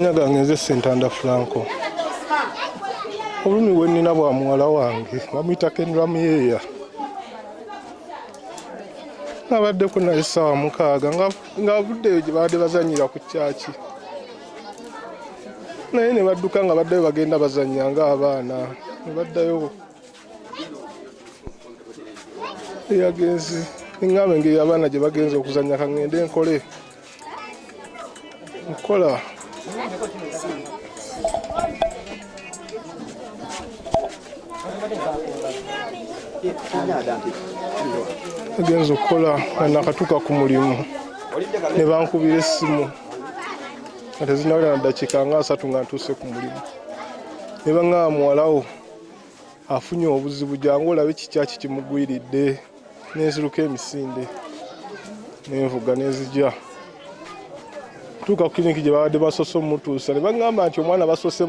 Nyagange Sentanda Franco. Olumi wenina bwa muwala wange bamuyita Kendramyeya. Nabadde kuna essaawa 6 ng'avuddeyo gye baadde bazannyira ku kyaki. Naye ne badduka nga baddeyo bagenda bazannya ng'abaana. Ne baddayo. Yagenze. Ng'abe engeri abaana gye bagenze okuzannya kangende nkole. Nkola. Agenza okukola nakatuuka ku mulimu ne bankubira essimu nga tezinawera na ddakiika nga 3 nga ntuuse ku mulimu ne baŋŋamba muwalawo afunye obuzibu jangu olabe kikyaki kimugwiridde n'enziruka emisinde n'envuga n'ezija tuuka ku kiriniki gye babadde basoose omutuusa ne baŋŋamba nti omwana basoose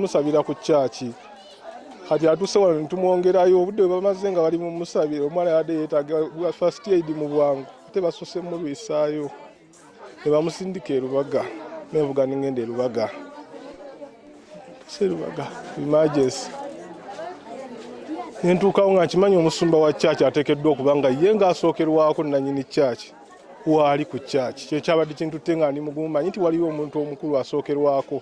musabira ku kyaki kati atuuse wano ne tumwongerayo obudde bwe bamaze nga bali mu musabiro omwana yadde yeetaaga first aid mu bwangu ate basoose mulwisaayo ne bamusindika e Lubaga n'envuga n'engenda e Lubaga emergency ne ntuukawo nga nkimanyi omusumba wa kyaki ateekeddwa okuba nga ye ng'asookerwako nannyini kyaki waali ku kyaki kye kyabadde kintutte nga ndi mugumanyi nti waliwo omuntu omukulu asookerwako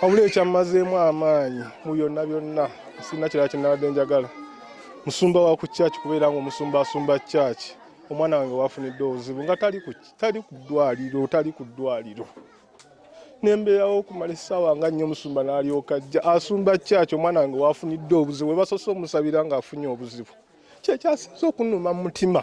wabula ekyammazeemu amaanyi mu byonna byonna sirina kirala kye nabadde njagala musumba wa ku kyaki kubeera nga omusumba asumba kyaki omwana wange waafunidde obuzibu nga tali ku ddwaliro nembeerawo okumala essaawa nga nnyo omusumba n'alyoka ajja asumba kyaki omwana wange waafunidde obuzibu we basoose omusabira ng'afunye obuzibu kyekyasinza okunnuma mu mutima